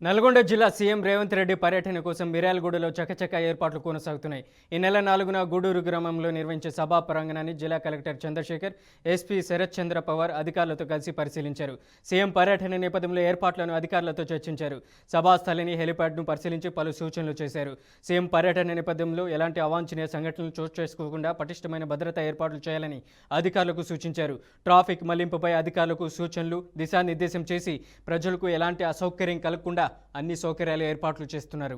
నల్గొండ జిల్లా సీఎం రేవంత్ రెడ్డి పర్యటన కోసం మిర్యాలగూడలో చకచక ఏర్పాట్లు కొనసాగుతున్నాయి. ఈ నెల 4న గూడూరు గ్రామంలో నిర్వహించే సభా ప్రాంగణాన్ని జిల్లా కలెక్టర్ చంద్రశేఖర్, ఎస్పీ శరత్ చంద్ర పవార్ అధికారులతో కలిసి పరిశీలించారు. సీఎం పర్యటన నేపథ్యంలో ఏర్పాట్లను అధికారులతో చర్చించారు. సభాస్థలిని హెలిప్యాడ్ను పరిశీలించి పలు సూచనలు చేశారు. సీఎం పర్యటన నేపథ్యంలో ఎలాంటి అవాంఛనీయ సంఘటనలు చోటు చేసుకోకుండా పటిష్టమైన భద్రతా ఏర్పాట్లు చేయాలని అధికారులకు సూచించారు. ట్రాఫిక్ మళ్లింపుపై అధికారులకు సూచనలు, దిశానిర్దేశం చేసి ప్రజలకు ఎలాంటి అసౌకర్యం కలగకుండా అన్ని సౌకర్యాలు ఏర్పాట్లు చేస్తున్నారు.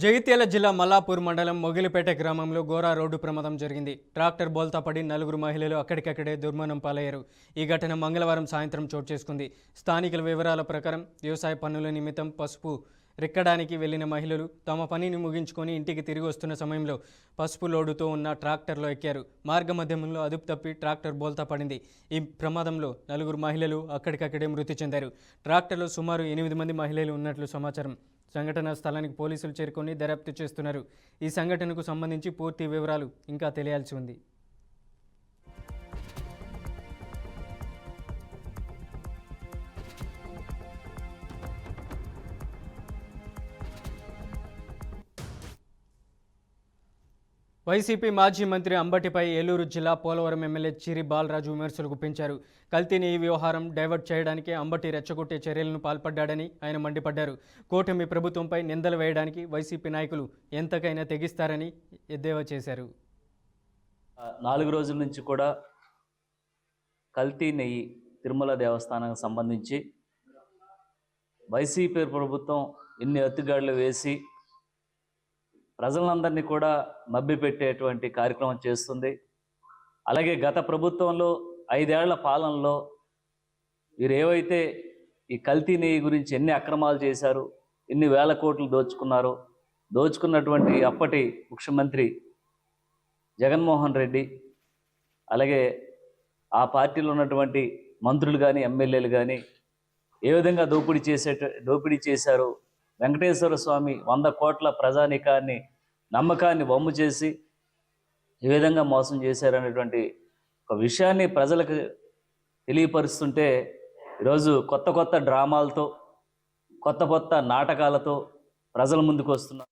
జగిత్యాల జిల్లా మల్లాపూర్ మండలం మొగిలిపేట గ్రామంలో ఘోర రోడ్డు ప్రమాదం జరిగింది. ట్రాక్టర్ బోల్తా పడి 4 మహిళలు అక్కడికక్కడే దుర్మరణం పాలయ్యారు. ఈ ఘటన మంగళవారం సాయంత్రం చోటు చేసుకుంది. స్థానికుల వివరాల ప్రకారం వ్యవసాయ పనుల నిమిత్తం పసుపు రెక్కడానికి వెళ్లిన మహిళలు తమ పనిని ముగించుకొని ఇంటికి తిరిగి వస్తున్న సమయంలో పసుపు లోడుతో ఉన్న ట్రాక్టర్లో ఎక్కారు. మార్గమధ్యంలో అదుపు తప్పి ట్రాక్టర్ బోల్తా పడింది. ఈ ప్రమాదంలో 4 మహిళలు అక్కడికక్కడే మృతి చెందారు. ట్రాక్టర్లో సుమారు 8 మంది మహిళలు ఉన్నట్లు సమాచారం. సంఘటనా స్థలానికి పోలీసులు చేరుకొని దర్యాప్తు చేస్తున్నారు. ఈ సంఘటనకు సంబంధించి పూర్తి వివరాలు ఇంకా తెలియాల్సి ఉంది. వైసీపీ మాజీ మంత్రి అంబటిపై ఏలూరు జిల్లా పోలవరం ఎమ్మెల్యే చిరి బాలరాజు విమర్శలు గుప్పించారు. కల్తీని ఈ వ్యవహారం డైవర్ట్ చేయడానికి అంబటి రెచ్చగొట్టే చర్యలను పాల్పడ్డాడని ఆయన మండిపడ్డారు. కూటమి ప్రభుత్వంపై నిందలు వేయడానికి వైసీపీ నాయకులు ఎంతకైనా తెగిస్తారని ఎద్దేవా చేశారు. 4 రోజుల నుంచి కూడా కల్తీ నెయ్యి తిరుమల దేవస్థానానికి సంబంధించి వైసీపీ ప్రభుత్వం ఎన్ని ఎత్తుగాడులు వేసి ప్రజలందరినీ కూడా మభ్యపెట్టేటువంటి కార్యక్రమం చేస్తుంది. అలాగే గత ప్రభుత్వంలో 5 ఏళ్ల పాలనలో వీరు ఏవైతే ఈ కల్తీ నెయ్యి గురించి ఎన్ని అక్రమాలు చేశారు, ఎన్ని వేల కోట్లు దోచుకున్నారో, దోచుకున్నటువంటి అప్పటి ముఖ్యమంత్రి జగన్మోహన్ రెడ్డి, అలాగే ఆ పార్టీలో ఉన్నటువంటి మంత్రులు కానీ ఎమ్మెల్యేలు కానీ ఏ విధంగా దోపిడీ చేశారో, వెంకటేశ్వర స్వామి 100 కోట్ల ప్రజానీకాన్ని నమ్మకాన్ని వమ్ము చేసి ఏ విధంగా మోసం చేశారనేటువంటి ఒక విషయాన్ని ప్రజలకు తెలియపరుస్తుంటే ఈరోజు కొత్త డ్రామాలతో, కొత్త నాటకాలతో ప్రజల ముందుకు వస్తున్నారు.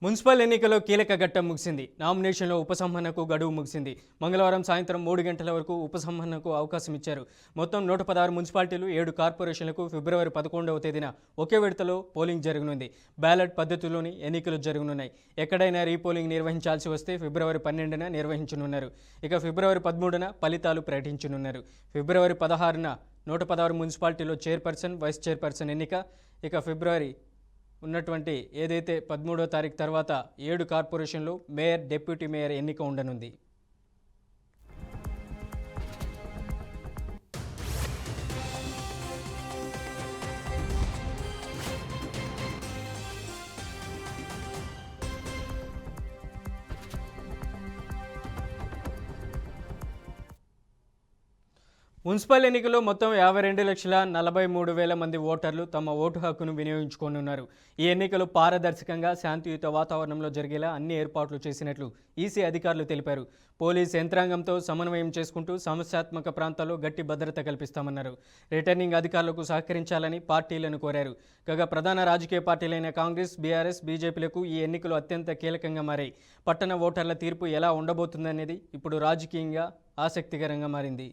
మున్సిపల్ ఎన్నికల్లో కీలక ఘట్టం ముగిసింది. నామినేషన్లో ఉపసంహరణకు గడువు ముగిసింది. మంగళవారం సాయంత్రం 3 గంటల వరకు ఉపసంహరణకు అవకాశం ఇచ్చారు. మొత్తం 116 మున్సిపాలిటీలు, 7 కార్పొరేషన్లకు ఫిబ్రవరి 11వ తేదీన ఒకే విడతలో పోలింగ్ జరగనుంది. బ్యాలెట్ పద్ధతిలోని ఎన్నికలు జరగనున్నాయి. ఎక్కడైనా రీపోలింగ్ నిర్వహించాల్సి వస్తే ఫిబ్రవరి 12న నిర్వహించనున్నారు. ఇక ఫిబ్రవరి 13న ఫలితాలు ప్రకటించనున్నారు. ఫిబ్రవరి 16న 116 మున్సిపాలిటీలో చైర్పర్సన్, వైస్ చైర్పర్సన్ ఎన్నిక. ఇక ఫిబ్రవరి ఉన్నటువంటి ఏదైతే 13వ తారీఖు తర్వాత 7 కార్పొరేషన్లో మేయర్, డిప్యూటీ మేయర్ ఎన్నిక ఉండనుంది. మున్సిపల్ ఎన్నికల్లో మొత్తం 52,43,000 మంది ఓటర్లు తమ ఓటు హక్కును వినియోగించుకోనున్నారు. ఈ ఎన్నికలు పారదర్శకంగా, శాంతియుత వాతావరణంలో జరిగేలా అన్ని ఏర్పాట్లు చేసినట్లు ఈసీ అధికారులు తెలిపారు. పోలీస్ యంత్రాంగంతో సమన్వయం చేసుకుంటూ సమస్యాత్మక ప్రాంతాల్లో గట్టి భద్రత కల్పిస్తామన్నారు. రిటర్నింగ్ అధికారులకు సహకరించాలని పార్టీలను కోరారు. కాగా ప్రధాన రాజకీయ పార్టీలైన కాంగ్రెస్, బీఆర్ఎస్, బీజేపీలకు ఈ ఎన్నికలు అత్యంత కీలకంగా మారాయి. పట్టణ ఓటర్ల తీర్పు ఎలా ఉండబోతుందనేది ఇప్పుడు రాజకీయంగా ఆసక్తికరంగా మారింది.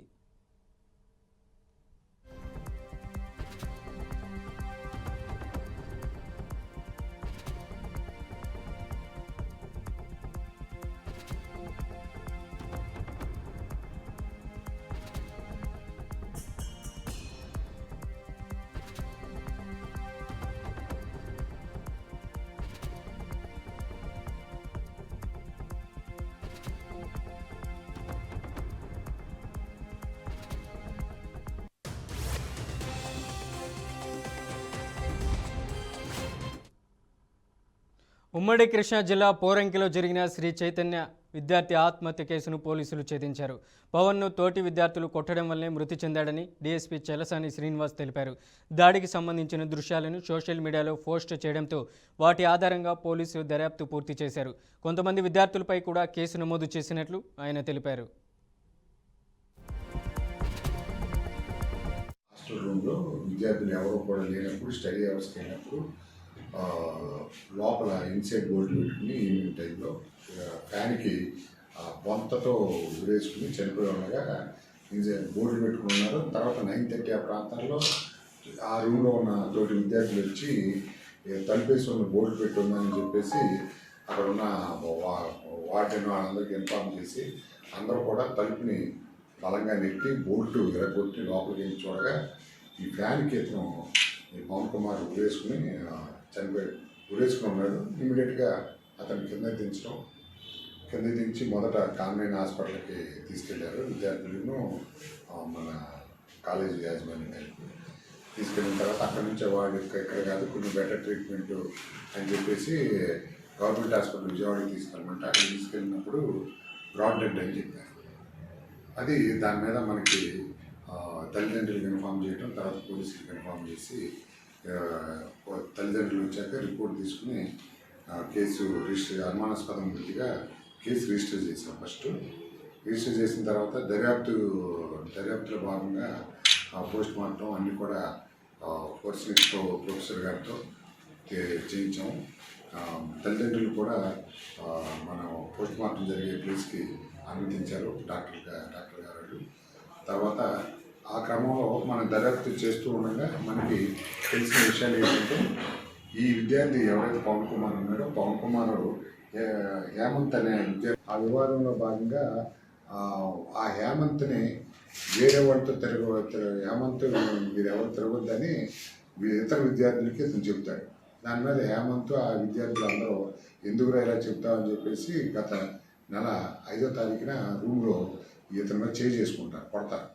ఉమ్మడి కృష్ణా జిల్లా పోరంకిలో జరిగిన శ్రీ చైతన్య విద్యార్థి ఆత్మహత్య కేసును పోలీసులు ఛేదించారు. పవన్ను తోటి విద్యార్థులు కొట్టడం వల్లే మృతి చెందాడని డీఎస్పీ చెలసాని శ్రీనివాస్ తెలిపారు. దాడికి సంబంధించిన దృశ్యాలను సోషల్ మీడియాలో పోస్ట్ చేయడంతో వాటి ఆధారంగా పోలీసులు దర్యాప్తు పూర్తి చేశారు. కొంతమంది విద్యార్థులపై కూడా కేసు నమోదు చేసినట్లు ఆయన తెలిపారు. హాస్టల్ రూమ్లో విద్యార్థులు ఎవరో కూడా లేనప్పుడు స్టడీ అవర్స్కి వెళ్ళినప్పుడు లోపల ఇన్సైడ్ బోర్డులు పెట్టుకుని ఈవినింగ్ టైంలో ఫ్యాన్కి బొంతతో ఉరేసుకుని చనిపోయి ఉండగా ఇన్సైడ్ బోర్డులు పెట్టుకుని ఉన్నారు. తర్వాత 9:30 ఆ ప్రాంతాల్లో ఆ రూమ్లో ఉన్న తోటి విద్యార్థులు వచ్చి తలుపేసి ఉన్న బోర్డు పెట్టి ఉందని చెప్పేసి అక్కడ ఉన్న వార్డెన్ వాళ్ళందరికీ ఇన్ఫార్మ్ చేసి అందరూ కూడా తలుపుని బలంగా నెట్టి బోల్ట్ ఎరగొట్టి లోపలికి వెళ్ళి చూడగా ఈ ఫ్యాన్కి ఇతను ఈ పవన్ కుమార్ ఉరేసుకుని చనిపోయాడు. ఉరేసుకుని ఉన్నాడు. ఇమీడియట్గా అతను కింద దించి మొదట కాన్వెంట్ హాస్పిటల్కి తీసుకెళ్లారు. విద్యార్థులను మన కాలేజీ యాజమాన్యం కలిపి తీసుకెళ్ళిన తర్వాత అక్కడి నుంచి వాడు ఇక్కడ కాదు కొంచెం బెటర్ ట్రీట్మెంట్ అని చెప్పేసి గవర్నమెంట్ హాస్పిటల్ విజయవాడకి తీసుకెళ్ళమంటే అక్కడికి తీసుకెళ్ళినప్పుడు బ్రాడ్ డెడ్ అని చెప్పారు. అది దాని మీద మనకి తల్లిదండ్రులకు ఇన్ఫామ్ చేయడం, తర్వాత పోలీసులకు ఇన్ఫామ్ చేసి తల్లిదండ్రులు వచ్చాక రిపోర్ట్ తీసుకుని కేసు అనుమానాస్పదం వృత్తిగా కేసు రిజిస్టర్ చేసాం. ఫస్ట్ రిజిస్టర్ చేసిన తర్వాత దర్యాప్తులో భాగంగా పోస్ట్ మార్టం అన్నీ కూడా ఫోరెన్సిక్ ప్రొఫెసర్ గారితో చేయించాము. తల్లిదండ్రులు కూడా మనం పోస్ట్ మార్టం జరిగే ప్లేస్కి అనుమతించారు డాక్టర్ గారు. తర్వాత ఆ క్రమంలో మనం దర్యాప్తు చేస్తూ ఉండగా మనకి తెలిసిన విషయాలు ఏంటంటే ఈ విద్యార్థి ఎవరైతే పవన్ కుమార్ ఉన్నాడో పవన్ కుమార్ హేమంత్ అనే విద్యార్థి ఆ వివాదంలో భాగంగా ఆ హేమంత్ని వేరే వాళ్ళతో హేమంత్ మీరు ఎవరు తిరగొద్దని ఇతర విద్యార్థులకి అతను చెప్తాడు. దాని మీద హేమంత్ ఆ విద్యార్థులు అందరూ ఎందుకు ఇలా చెప్తామని చెప్పేసి గత నెల 5వ తారీఖున రూమ్లో ఇతని మీద చేసుకుంటారు, కొడతారు.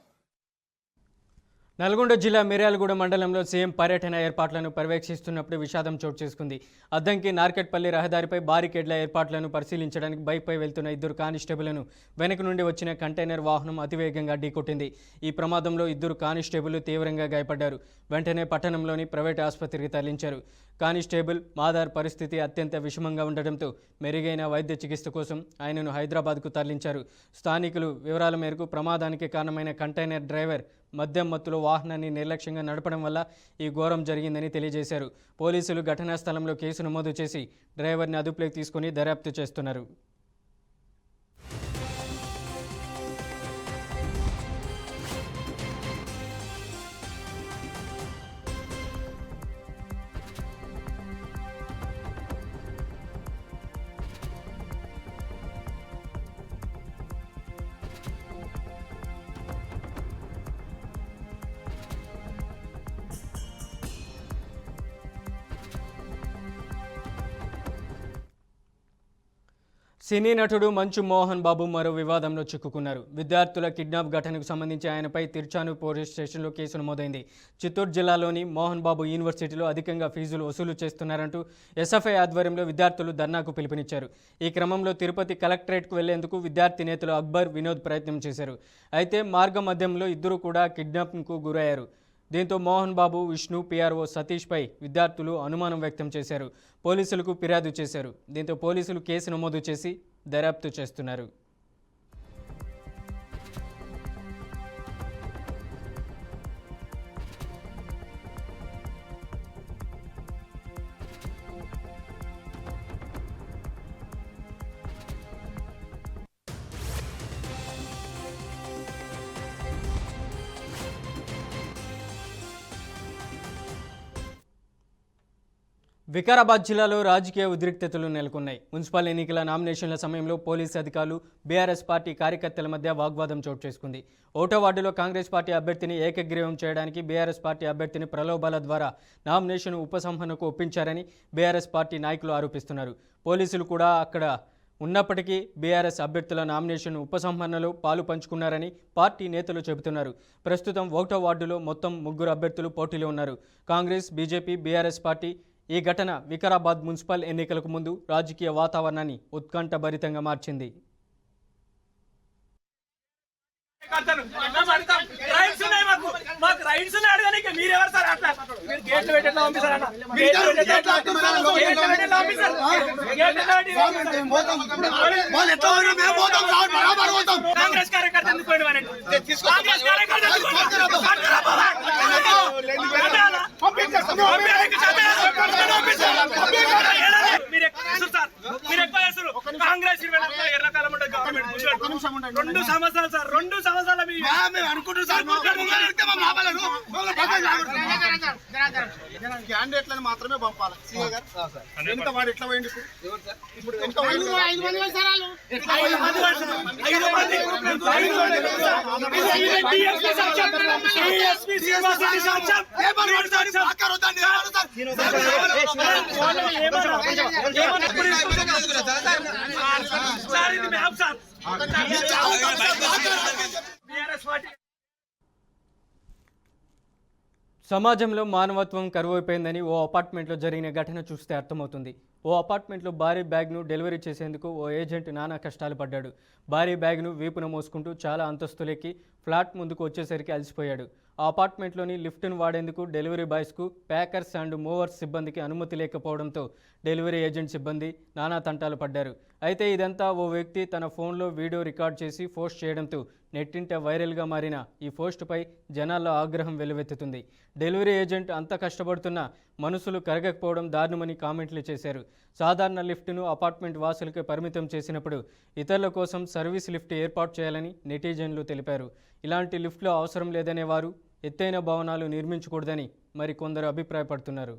నల్గొండ జిల్లా మిర్యాలగూడ మండలంలో సీఎం పర్యటన ఏర్పాట్లను పర్యవేక్షిస్తున్నప్పుడు విషాదం చోటు చేసుకుంది. అద్దంకి నార్కెట్పల్లి రహదారిపై బారికేడ్ల ఏర్పాట్లను పరిశీలించడానికి బైక్పై వెళ్తున్న 2 కానిస్టేబుళ్లను వెనక నుండి వచ్చిన కంటైనర్ వాహనం అతివేగంగా ఢీకొట్టింది. ఈ ప్రమాదంలో 2 కానిస్టేబుళ్లు తీవ్రంగా గాయపడ్డారు. వెంటనే పట్టణంలోని ప్రైవేట్ ఆసుపత్రికి తరలించారు. కానిస్టేబుల్ మాదార్ పరిస్థితి అత్యంత విషమంగా ఉండడంతో మెరుగైన వైద్య చికిత్స కోసం ఆయనను హైదరాబాద్కు తరలించారు. స్థానికులు వివరాల మేరకు ప్రమాదానికి కారణమైన కంటైనర్ డ్రైవర్ మద్యం మత్తులో వాహనాన్ని నిర్లక్ష్యంగా నడపడం వల్ల ఈ ఘోరం జరిగిందని తెలియజేశారు. పోలీసులు ఘటనా స్థలంలో కేసు నమోదు చేసి డ్రైవర్ని అదుపులోకి తీసుకుని దర్యాప్తు చేస్తున్నారు. సినీ నటుడు మంచు మోహన్ బాబు మరో వివాదంలో చిక్కుకున్నారు. విద్యార్థుల కిడ్నాప్ ఘటనకు సంబంధించి ఆయనపై తిర్చాను పోలీస్ స్టేషన్లో కేసు నమోదైంది. చిత్తూరు జిల్లాలోని మోహన్ బాబు యూనివర్సిటీలో అధికంగా ఫీజులు వసూలు చేస్తున్నారంటూ ఎస్ఎఫ్ఐ ఆధ్వర్యంలో విద్యార్థులు ధర్నాకు పిలుపునిచ్చారు. ఈ క్రమంలో తిరుపతి కలెక్టరేట్కు వెళ్లేందుకు విద్యార్థి నేతలు అక్బర్, వినోద్ ప్రయత్నం చేశారు. అయితే మార్గ మధ్యంలో ఇద్దరు కూడా కిడ్నాప్కు గురయ్యారు. దీంతో మోహన్ బాబు, విష్ణు, పిఆర్ఓ సతీష్పై విద్యార్థులు అనుమానం వ్యక్తం చేశారు. పోలీసులకు ఫిర్యాదు చేశారు. దీంతో పోలీసులు కేసు నమోదు చేసి దర్యాప్తు చేస్తున్నారు. వికారాబాద్ జిల్లాలో రాజకీయ ఉద్రిక్తతలు నెలకొన్నాయి. మున్సిపల్ ఎన్నికల నామినేషన్ల సమయంలో పోలీసు అధికారులు, బీఆర్ఎస్ పార్టీ కార్యకర్తల మధ్య వాగ్వాదం చోటు చేసుకుంది. ఓటో వార్డులో కాంగ్రెస్ పార్టీ అభ్యర్థిని ఏకగ్రీవం చేయడానికి బీఆర్ఎస్ పార్టీ అభ్యర్థిని ప్రలోభాల ద్వారా నామినేషన్ ఉపసంహరణకు ఒప్పించారని బీఆర్ఎస్ పార్టీ నాయకులు ఆరోపిస్తున్నారు. పోలీసులు కూడా అక్కడ ఉన్నప్పటికీ బీఆర్ఎస్ అభ్యర్థుల నామినేషన్ ఉపసంహరణలో పాలు పంచుకున్నారని పార్టీ నేతలు చెబుతున్నారు. ప్రస్తుతం ఓటో వార్డులో మొత్తం 3 అభ్యర్థులు పోటీలో ఉన్నారు. Congress, BJP, BRS party. ఈ ఘటన వికారాబాద్ మున్సిపల్ ఎన్నికలకు ముందు రాజకీయ వాతావరణాన్ని ఉత్కంఠభరితంగా మార్చింది. కార్యకర్తలు మేము అడుగుతాం. రైట్స్ ఉన్నాయి, మాకు రైట్స్ ఉన్నాయి అడగడానికి. మీరు ఎవరు సార్ అట్లా? మీరు గేట్లు పెట్టి ఎట్లా పంపిస్తారన్న? గేట్లు పెట్టి ఎట్లా పంపిస్తారు? కాంగ్రెస్ కార్యకర్త ఎందుకు పోయిన వారండి? కాంగ్రెస్ కార్యకర్త ఎందుకు కాంగ్రెస్ 24 ఎర్రకాలం గవర్నమెంట్ 2 సంవత్సరాలు సార్, 2 సంవత్సరాలు క్యాండిడేట్లను మాత్రమే పంపాలి. సీఏ గారు వెనుక వాడు ఎట్లా పోయింది? ఇప్పుడు వెనుక సమాజంలో మానవత్వం కరువైపోయిందని ఓ అపార్ట్మెంట్లో జరిగిన ఘటన చూస్తే అర్థమవుతుంది. ఓ అపార్ట్మెంట్లో భారీ బ్యాగ్ను డెలివరీ చేసేందుకు ఓ ఏజెంట్ నానా కష్టాలు పడ్డాడు. భారీ బ్యాగ్ను వీపున మోసుకుంటూ చాలా అంతస్తులెక్కి ఫ్లాట్ ముందుకు వచ్చేసరికి అలసిపోయాడు. ఆ అపార్ట్మెంట్లోని లిఫ్ట్ను వాడేందుకు డెలివరీ బాయ్స్కు ప్యాకర్స్ అండ్ మూవర్స్ సిబ్బందికి అనుమతి లేకపోవడంతో డెలివరీ ఏజెంట్ సిబ్బంది నానా తంటాలు పడ్డారు. అయితే ఇదంతా ఓ వ్యక్తి తన ఫోన్లో వీడియో రికార్డ్ చేసి పోస్ట్ చేయడంతో నెట్టింట వైరల్గా మారిన ఈ పోస్టుపై జనాల్లో ఆగ్రహం వెల్లువెత్తుతుంది. డెలివరీ ఏజెంట్ అంత కష్టపడుతున్నా మనసులు కరగకపోవడం దారుణమని కామెంట్లు చేశారు. సాధారణ లిఫ్ట్ను అపార్ట్మెంట్ వాసులకే పరిమితం చేసినప్పుడు ఇతరుల కోసం సర్వీస్ లిఫ్ట్ ఏర్పాటు చేయాలని నెటిజన్లు తెలిపారు. ఇలాంటి లిఫ్ట్లు అవసరం లేదనే వారు ఎత్తైన భవనాలు నిర్మించకూడదని మరికొందరు అభిప్రాయపడుతున్నారు.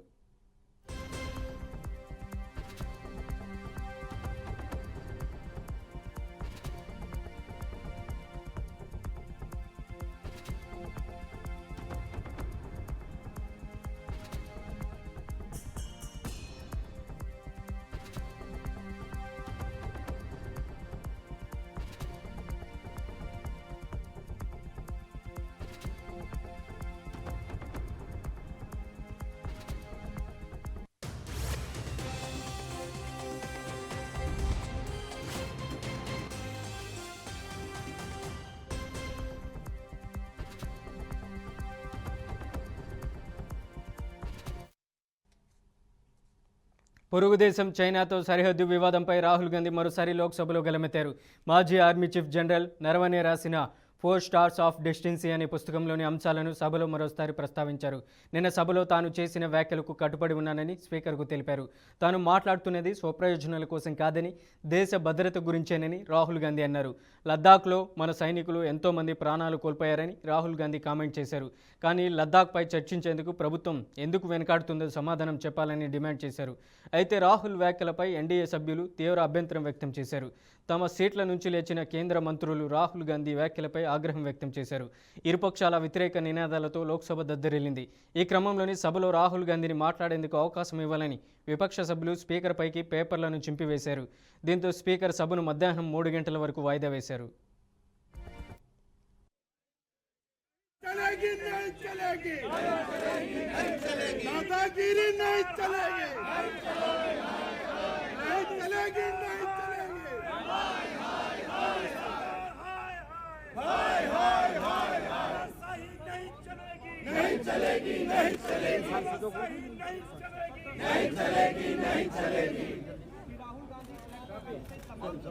పొరుగు దేశం చైనాతో సరిహద్దు వివాదంపై రాహుల్ గాంధీ మరోసారి లోక్సభలో గలమెత్తారు. మాజీ ఆర్మీ చీఫ్ జనరల్ నరవనే రాసిన 4 స్టార్స్ ఆఫ్ డెస్టిన్సీ అనే పుస్తకంలోని అంశాలను సభలో మరోసారి ప్రస్తావించారు. నిన్న సభలో తాను చేసిన వ్యాఖ్యలకు కట్టుబడి ఉన్నానని స్పీకర్కు తెలిపారు. తాను మాట్లాడుతున్నది స్వప్రయోజనాల కోసం కాదని దేశ భద్రత గురించేనని రాహుల్ గాంధీ అన్నారు. లద్దాఖ్లో మన సైనికులు ఎంతోమంది ప్రాణాలు కోల్పోయారని రాహుల్ గాంధీ కామెంట్ చేశారు. కానీ లద్దాఖ్పై చర్చించేందుకు ప్రభుత్వం ఎందుకు వెనకాడుతుందో సమాధానం చెప్పాలని డిమాండ్ చేశారు. అయితే రాహుల్ వ్యాఖ్యలపై ఎన్డీఏ సభ్యులు తీవ్ర అభ్యంతరం వ్యక్తం చేశారు. తమ సీట్ల నుంచి లేచిన కేంద్ర మంత్రులు రాహుల్ గాంధీ వ్యాఖ్యలపై ఆగ్రహం వ్యక్తం చేశారు. ఇరుపక్షాల వ్యతిరేక నినాదాలతో లోక్సభ దద్దరిల్లింది. ఈ క్రమంలోని సభలో రాహుల్ గాంధీని మాట్లాడేందుకు అవకాశం ఇవ్వాలని విపక్ష సభ్యులు స్పీకర్ పైకి పేపర్లను చింపివేశారు. దీంతో స్పీకర్ సభను మధ్యాహ్నం 3 గంటల వరకు వాయిదా వేశారు.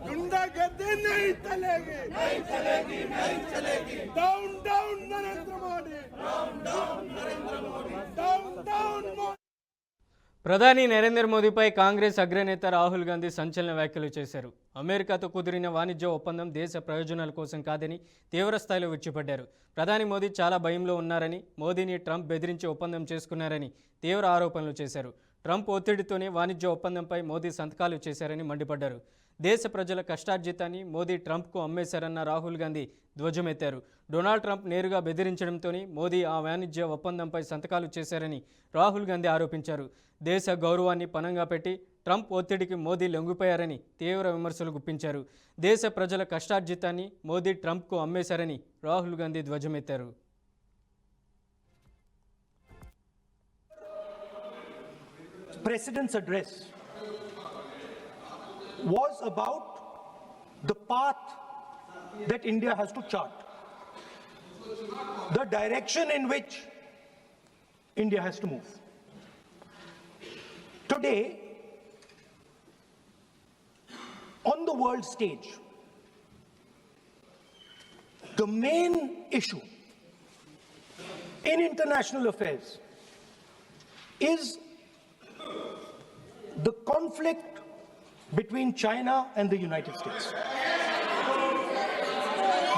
गुंडागर्दी नहीं चलेगी, नहीं चलेगी, नहीं चलेगी। Down down Narendra Modi, down down Narendra Modi, down down Modi. ప్రధాని నరేంద్ర మోదీపై కాంగ్రెస్ అగ్రనేత రాహుల్ గాంధీ సంచలన వ్యాఖ్యలు చేశారు. అమెరికాతో కుదిరిన వాణిజ్య ఒప్పందం దేశ ప్రయోజనాల కోసం కాదని తీవ్రస్థాయిలో విరుచుపడ్డారు. ప్రధాని మోదీ చాలా భయంలో ఉన్నారని, మోదీని ట్రంప్ బెదిరించి ఒప్పందం చేసుకున్నారని తీవ్ర ఆరోపణలు చేశారు. ట్రంప్ ఒత్తిడితోనే వాణిజ్య ఒప్పందంపై మోదీ సంతకాలు చేశారని మండిపడ్డారు. దేశ ప్రజల కష్టార్జితాన్ని మోదీ ట్రంప్కు అమ్మేశారన్న రాహుల్ గాంధీ ధ్వజమెత్తారు. డొనాల్డ్ ట్రంప్ నేరుగా బెదిరించడంతోనే మోదీ ఆ వాణిజ్య ఒప్పందంపై సంతకాలు చేశారని రాహుల్ గాంధీ ఆరోపించారు. దేశ గౌరవాన్ని పణంగా పెట్టి ట్రంప్ ఒత్తిడికి మోదీ లొంగిపోయారని తీవ్ర విమర్శలు గుప్పించారు. దేశ ప్రజల కష్టార్జితాన్ని మోదీ ట్రంప్కు అమ్మేశారని రాహుల్ గాంధీ ధ్వజమెత్తారు. President's address was about the path that India has to chart. the direction in which India has to move. Today, on the world stage, the main issue in international affairs is the conflict between China and the United States.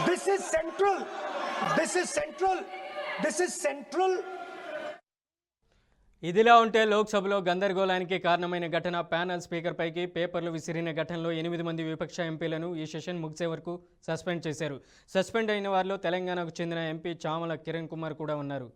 This is central. This is central. This is central. ఇదిలా ఉంటే లోక్సభలో గందరగోళానికి కారణమైన ఘటన panel speaker పైకి పేపర్లు విసిరిన ఘటనలో 8 మంది విపక్ష ఎంపీలను ఈ సెషన్ ముగిసే వరకు సస్పెండ్ చేశారు. సస్పెండ్ అయిన వారిలో తెలంగాణకు చెందిన ఎంపీ చామల కిరణ్ కుమార్ కూడా ఉన్నారు.